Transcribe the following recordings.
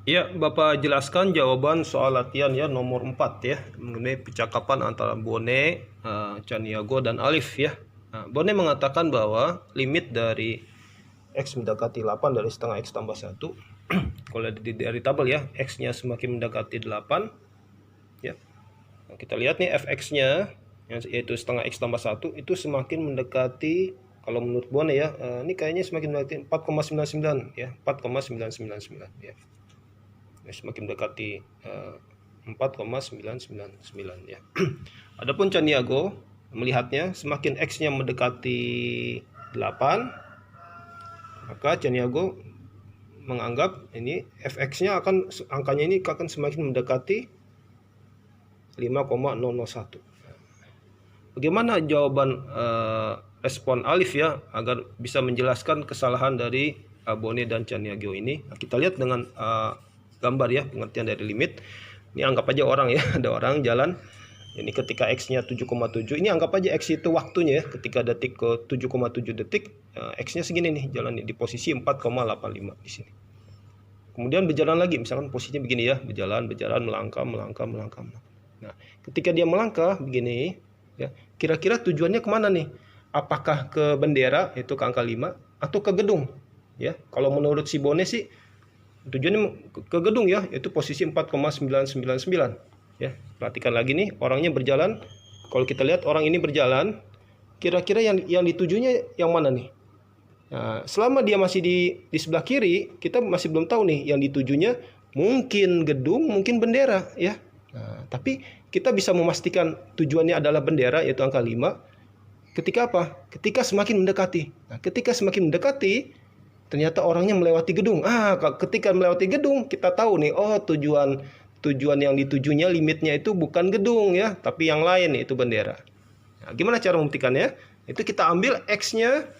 Ya, Bapak jelaskan jawaban soal latihan ya nomor 4 ya, mengenai percakapan antara Bone, Chaniago dan Alif ya. Nah, Bone mengatakan bahwa limit dari X mendekati 8 dari setengah X tambah 1. Kalau dari tabel ya, X-nya semakin mendekati 8 ya. Nah, kita lihat nih fx-nya yaitu setengah X tambah 1 itu semakin mendekati, kalau menurut Bone ya, ini kayaknya semakin mendekati 4,99 ya, 4,999 ya. Semakin mendekati 4,999 ya. Adapun Chaniago melihatnya semakin X-nya mendekati 8, maka Chaniago menganggap ini fx-nya angkanya ini akan semakin mendekati 5,001. Bagaimana jawaban respon Alif ya agar bisa menjelaskan kesalahan dari Bone dan Chaniago ini? Nah, kita lihat dengan gambar ya, pengertian dari limit. Ini anggap aja orang ya, ada orang jalan. Ini ketika X-nya 7,7, ini anggap aja X itu waktunya ya, ketika detik ke 7,7 detik, X-nya segini nih, jalan di posisi 4,85 di sini. Kemudian berjalan lagi, misalkan posisinya begini ya, berjalan, melangkah. Nah, ketika dia melangkah begini ya, kira-kira tujuannya kemana nih? Apakah ke bendera, itu ke angka 5, atau ke gedung? Ya, kalau menurut si Bone sih tujuannya ke gedung ya, itu posisi 4,999 ya. Perhatikan lagi nih, orangnya berjalan. Kalau kita lihat orang ini berjalan, kira-kira yang ditujunya yang mana nih? Nah, selama dia masih di sebelah kiri, kita masih belum tahu nih yang ditujunya, mungkin gedung, mungkin bendera ya. Nah, tapi kita bisa memastikan tujuannya adalah bendera, yaitu angka 5. Ketika apa? Ketika semakin mendekati. Nah, ketika semakin mendekati, ternyata orangnya melewati gedung. Ketika melewati gedung, kita tahu nih, oh tujuan yang ditujunya, limitnya itu bukan gedung ya, tapi yang lain, yaitu bendera. Nah, gimana cara membuktikannya? Itu kita ambil X-nya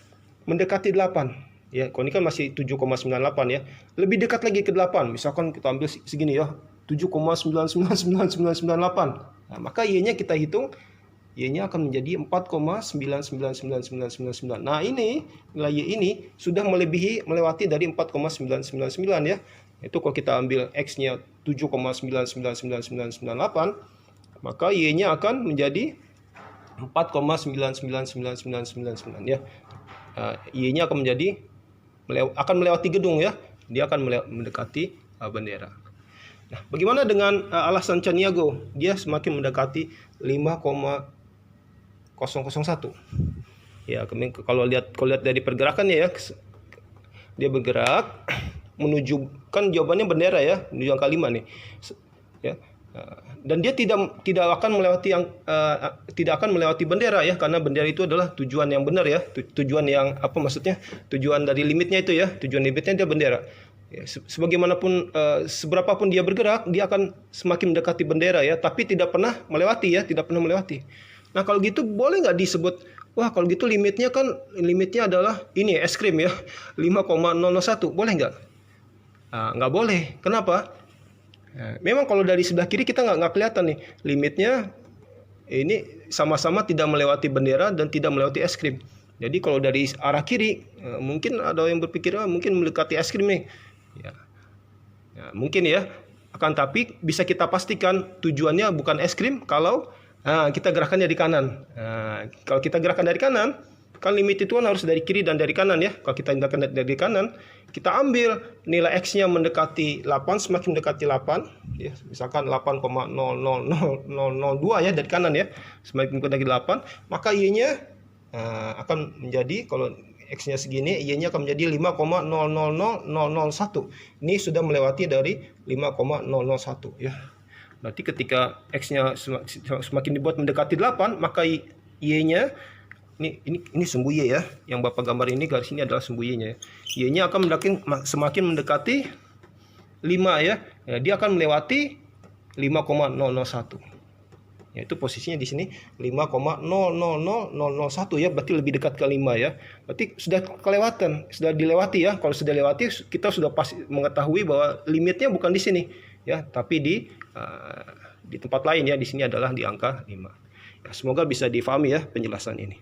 mendekati 8. Ya, kalau ini kan masih 7,98 ya. Lebih dekat lagi ke 8. Misalkan kita ambil segini ya, 7,99998. Nah, maka Y-nya kita hitung, Y-nya akan menjadi 4,99999. Nah, ini nilai Y ini sudah melewati dari 4,999 ya. Itu kalau kita ambil X-nya 7,99998, maka Y-nya akan menjadi 4,99999 ya. Y-nya akan melewati gedung ya. Dia akan mendekati bendera. Nah, bagaimana dengan alasan Chaniago? Dia semakin mendekati 5,001. Ya, kalau lihat dari pergerakannya ya, dia bergerak menuju, kan jawabannya bendera ya, menuju angka 5 nih. Ya. Dan dia tidak akan melewati bendera ya, karena bendera itu adalah tujuan yang benar ya, tujuan yang tujuan dari limitnya itu ya, tujuan limitnya dia bendera. Ya, sebagaimanapun seberapapun dia bergerak, dia akan semakin mendekati bendera ya, tapi tidak pernah melewati. Nah, kalau gitu boleh nggak disebut, wah kalau gitu limitnya adalah ini es krim ya, 5,001, boleh nggak? Nggak boleh. Kenapa? Nah, memang kalau dari sebelah kiri kita nggak kelihatan nih limitnya, ini sama-sama tidak melewati bendera dan tidak melewati es krim. Jadi kalau dari arah kiri, mungkin ada yang berpikir mungkin mendekati es krim nih. Ya, mungkin ya. Akan tapi bisa kita pastikan tujuannya bukan es krim kalau kita gerakannya di kanan. Kalau kita gerakan dari kanan, kan limit itu kan harus dari kiri dan dari kanan ya. Kalau kita gerakan dari kanan, kita ambil nilai X-nya mendekati 8, semakin mendekati 8 ya, misalkan 8,00002 ya dari kanan ya, semakin mendekati 8, maka Y-nya akan menjadi, kalau X-nya segini, Y-nya akan menjadi 5,000001. Ini sudah melewati dari 5,001 ya. Berarti ketika X-nya semakin dibuat mendekati 8, maka Y-nya ini sumbu Y ya. Yang Bapak gambar ini, garis ini adalah sumbu Y-nya ya. Y-nya akan semakin mendekati 5 ya. Dia akan melewati 5,001. Yaitu posisinya di sini 5,000001 ya, berarti lebih dekat ke 5 ya. Berarti sudah dilewati ya. Kalau sudah lewati, kita sudah pasti mengetahui bahwa limitnya bukan di sini ya, tapi di tempat lain ya. Di sini adalah di angka 5. Ya, semoga bisa difahami ya penjelasan ini.